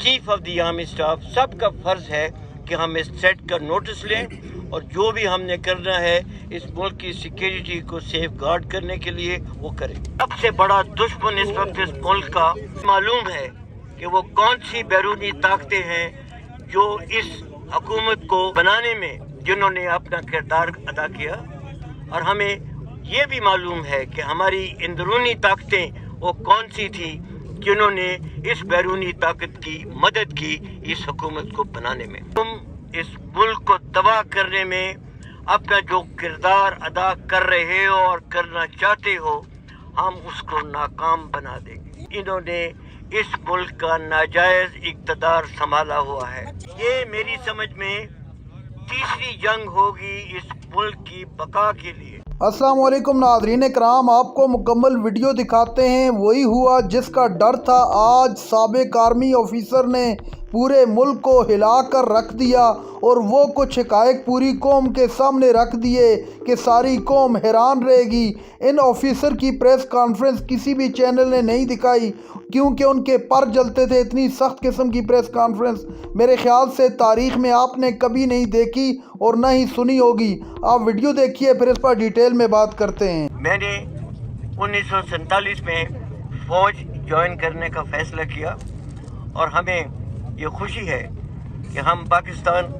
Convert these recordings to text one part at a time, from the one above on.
Chief of the army staff, सबका फर्ज है कि हम इस थ्रेट का नोटिस लें और जो भी हमने करना है इस मुल्क की सिक्योरिटी को सेफ गार्ड करने के लिए वो करें। सबसे बड़ा दुश्मन इस वक्त इस मुल्क का मालूम है कि वो कौन सी बैरूनी ताकतें हैं जो इस हुकूमत को बनाने में जिन्होंने अपना किरदार अदा किया, और हमें ये भी मालूम है कि हमारी अंदरूनी ताकतें वो कौन सी थी जिन्होंने इस बैरूनी ताकत की मदद की इस हुकूमत को बनाने में। तुम इस मुल्क को तबाह करने में अपना जो किरदार अदा कर रहे हो और करना चाहते हो, हम उसको नाकाम बना देंगे। इन्होंने इस मुल्क का नाजायज इक़्तिदार संभाला हुआ है। ये मेरी समझ में तीसरी जंग होगी इस मुल्क की बका के लिए। अस्सलाम वालेकुम नाज़रीन कराम, आपको मुकम्मल वीडियो दिखाते हैं। वही हुआ जिसका डर था, आज साबिक आर्मी ऑफिसर ने पूरे मुल्क को हिला कर रख दिया और वो कुछ हक़ाइक़ पूरी कौम के सामने रख दिए कि सारी कौम हैरान रहेगी। इन ऑफिसर की प्रेस कॉन्फ्रेंस किसी भी चैनल ने नहीं दिखाई क्योंकि उनके पर जलते थे। इतनी सख्त किस्म की प्रेस कॉन्फ्रेंस मेरे ख्याल से तारीख़ में आपने कभी नहीं देखी और ना ही सुनी होगी। आप वीडियो देखिए, फिर इस पर डिटेल में बात करते हैं। मैंने 1947 में फ़ौज ज्वाइन करने का फ़ैसला किया और हमें ये खुशी है कि हम पाकिस्तान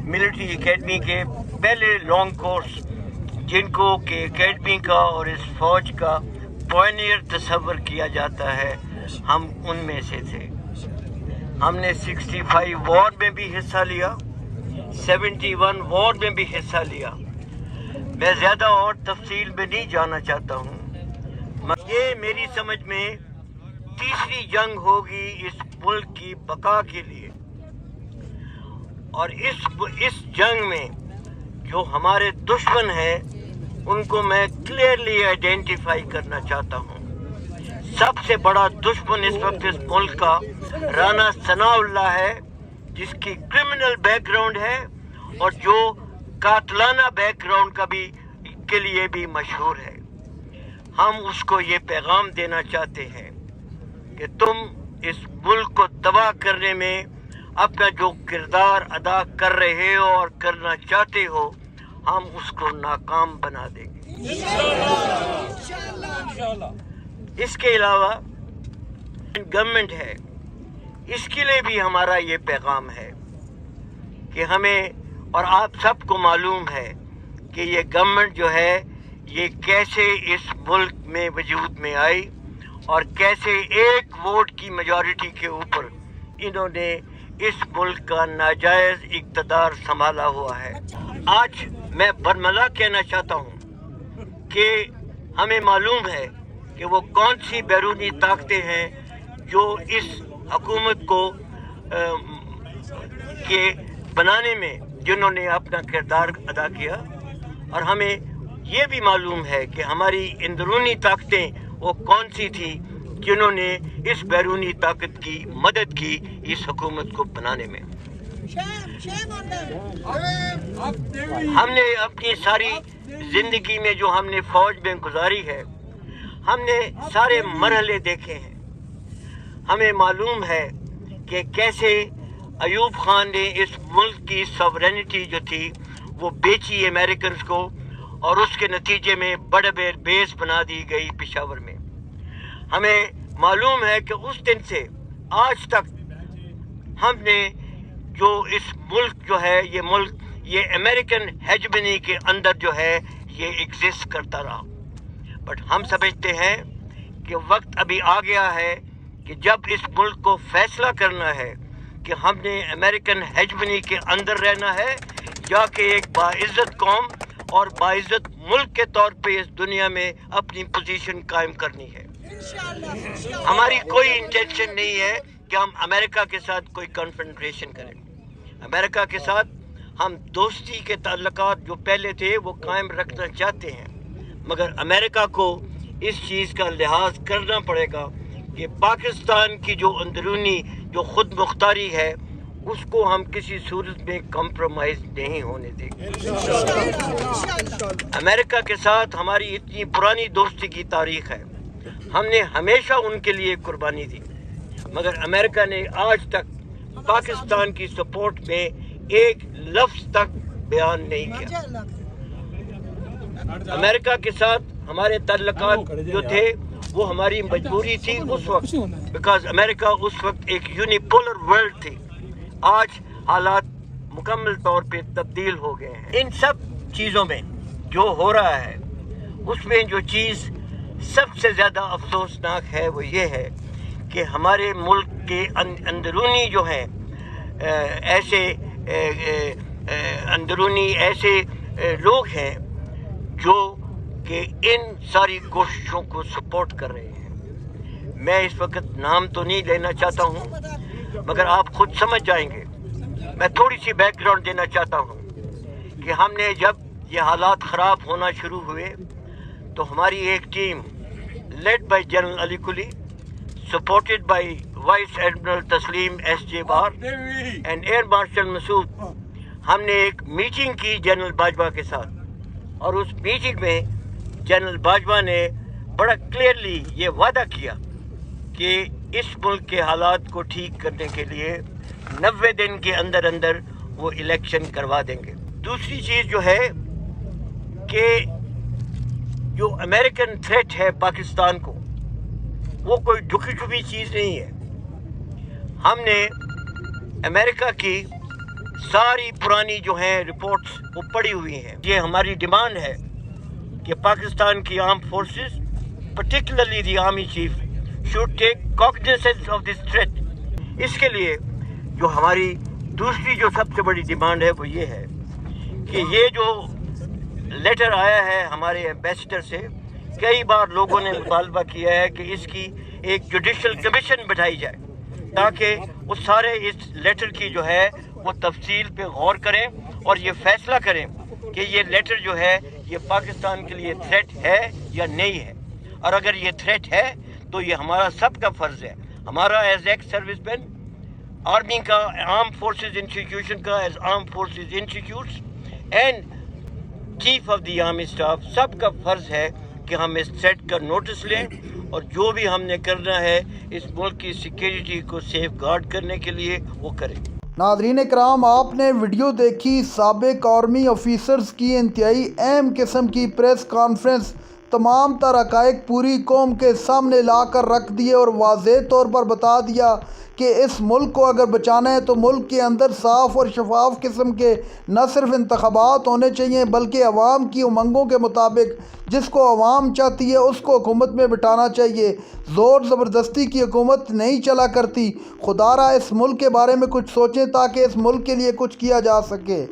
मिलिट्री एकेडमी के पहले लॉन्ग कोर्स जिनको कि एकेडमी का और इस फ़ौज का पायनियर तस्वर किया जाता है, हम उनमें से थे। हमने 65 वॉर में भी हिस्सा लिया, 71 वॉर में भी हिस्सा लिया। मैं ज़्यादा और तफसील में नहीं जाना चाहता हूँ। ये मेरी समझ में तीसरी जंग होगी इस मुल्क की बका के लिए, और इस जंग में जो हमारे दुश्मन हैं उनको मैं क्लियरली आइडेंटिफाई करना चाहता हूँ। सबसे बड़ा दुश्मन इस वक्त इस मुल्क का राना सनाउल्लाह है, जिसकी क्रिमिनल बैकग्राउंड है और जो कातलाना बैकग्राउंड का भी के लिए भी मशहूर है। हम उसको ये पैगाम देना चाहते हैं कि तुम इस मुल्क को तबाह करने में अपना जो किरदार अदा कर रहे हो और करना चाहते हो, हम उसको नाकाम बना देंगे इंशाअल्लाह। इसके अलावा गवर्नमेंट है, इसके लिए भी हमारा ये पैगाम है कि हमें और आप सबको मालूम है कि ये गवर्नमेंट जो है ये कैसे इस मुल्क में वजूद में आई और कैसे एक वोट की मेजॉरिटी के ऊपर इन्होंने इस मुल्क का नाजायज इक़्तिदार संभाला हुआ है। आज मैं बरमला कहना चाहता हूँ कि हमें मालूम है कि वो कौन सी बैरूनी ताकतें हैं जो इस हुकूमत को के बनाने में जिन्होंने अपना किरदार अदा किया, और हमें ये भी मालूम है कि हमारी अंदरूनी ताकतें वो कौन सी थी जिन्होंने इस बैरूनी ताकत की मदद की इस हुकूमत को बनाने में। हमने अपनी सारी जिंदगी में जो हमने फौज में गुजारी है, हमने सारे मरहले देखे हैं। हमें मालूम है कि कैसे अयूब खान ने इस मुल्क की सॉवरेनिटी जो थी वो बेची अमेरिकन को, और उसके नतीजे में बड़े बेस बना दी गई पेशावर में। हमें मालूम है कि उस दिन से आज तक हमने जो इस मुल्क जो है ये मुल्क ये अमेरिकन हेजमनी के अंदर जो है ये एग्जिस्ट करता रहा। बट हम समझते हैं कि वक्त अभी आ गया है कि जब इस मुल्क को फैसला करना है कि हमने अमेरिकन हेजमनी के अंदर रहना है या कि एक बाइज्जत कौम और बाइज्जत मुल्क के तौर पे इस दुनिया में अपनी पोजीशन कायम करनी है। हमारी कोई इंटेंशन नहीं है कि हम अमेरिका के साथ कोई कन्फ्रंटेशन करें। अमेरिका के साथ हम दोस्ती के ताल्लुकात जो पहले थे वो कायम रखना चाहते हैं, मगर अमेरिका को इस चीज़ का लिहाज करना पड़ेगा कि पाकिस्तान की जो अंदरूनी जो खुद मुख्तारी है उसको हम किसी सूरत में कॉम्प्रोमाइज़ नहीं होने देंगे। अमेरिका के साथ हमारी इतनी पुरानी दोस्ती की तारीख है, हमने हमेशा उनके लिए कुर्बानी दी, मगर अमेरिका ने आज तक पाकिस्तान की सपोर्ट में एक लफ्ज तक बयान नहीं किया। अमेरिका के साथ हमारे ताल्लुकात जो थे वो हमारी मजबूरी थी उस वक्त, बिकॉज अमेरिका उस वक्त एक यूनिपोलर वर्ल्ड थी। आज हालात मुकम्मल तौर पे तब्दील हो गए हैं। इन सब चीज़ों में जो हो रहा है उसमें जो चीज़ सबसे ज़्यादा अफसोसनाक है वो ये है कि हमारे मुल्क के अंदरूनी जो हैं ऐसे अंदरूनी ऐसे लोग हैं जो कि इन सारी कोशिशों को सपोर्ट कर रहे हैं। मैं इस वक्त नाम तो नहीं लेना चाहता हूँ, मगर आप खुद समझ जाएंगे। मैं थोड़ी सी बैकग्राउंड देना चाहता हूँ कि हमने जब ये हालात ख़राब होना शुरू हुए तो हमारी एक team led by general Ali Kuli, supported by vice admiral Taslim SJ बार एंड एयर मार्शल मसूद, हमने एक मीटिंग की जनरल बाजवा के साथ। और उस मीटिंग में जनरल बाजवा ने बड़ा क्लियरली ये वादा किया कि इस मुल्क के हालात को ठीक करने के लिए 90 दिन के अंदर अंदर वो इलेक्शन करवा देंगे। दूसरी चीज़ जो है कि जो अमेरिकन थ्रेट है पाकिस्तान को, वो कोई ढुकी छुपी चीज़ नहीं है। हमने अमेरिका की सारी पुरानी जो हैं रिपोर्ट्स वो पड़ी हुई हैं। ये हमारी डिमांड है कि पाकिस्तान की arm forces, particularly the army chief, should take cognizance of this threat। इसके लिए जो हमारी दूसरी जो सबसे बड़ी डिमांड है वो ये है कि ये जो लेटर आया है हमारे एम्बेसडर से, कई बार लोगों ने मुतालबा किया है कि इसकी एक जुडिशल कमीशन बिठाई जाए ताकि वो सारे इस लेटर की जो है वो तफसील पे गौर करें और ये फैसला करें कि ये लेटर जो है ये पाकिस्तान के लिए थ्रेट है या नहीं है। और अगर ये थ्रेट है तो ये हमारा सबका फ़र्ज़ है, हमारा एज एक्स सर्विसमैन, आर्मी का, आर्म फोर्सेस इंस्टीट्यूशन का as arm forces institutes and chief of the army staff, सबका फ़र्ज़ है कि हम इस थ्रेट का नोटिस लें और जो भी हमने करना है इस मुल्क की सिक्योरिटी को सेफ गार्ड करने के लिए वो करें। नाज़रीन इकराम, आपने वीडियो देखी साबिक आर्मी ऑफिसर्स की इंतहाई अहम किस्म की प्रेस कॉन्फ्रेंस, तमाम तर हक़ाइक़ पूरी कौम के सामने ला कर रख दिए और वाज़ेह तौर पर बता दिया कि इस मुल्क को अगर बचाना है तो मुल्क के अंदर साफ़ और शफाफ किस्म के न सिर्फ इंतखाबात होने चाहिए बल्कि अवाम की उमंगों के मुताबिक जिसको अवाम चाहती है उसको हुकूमत में बिठाना चाहिए। ज़ोर ज़बरदस्ती की हुकूमत नहीं चला करती। खुदारा इस मुल्क के बारे में कुछ सोचें ताकि इस मुल्क के लिए कुछ किया जा सके।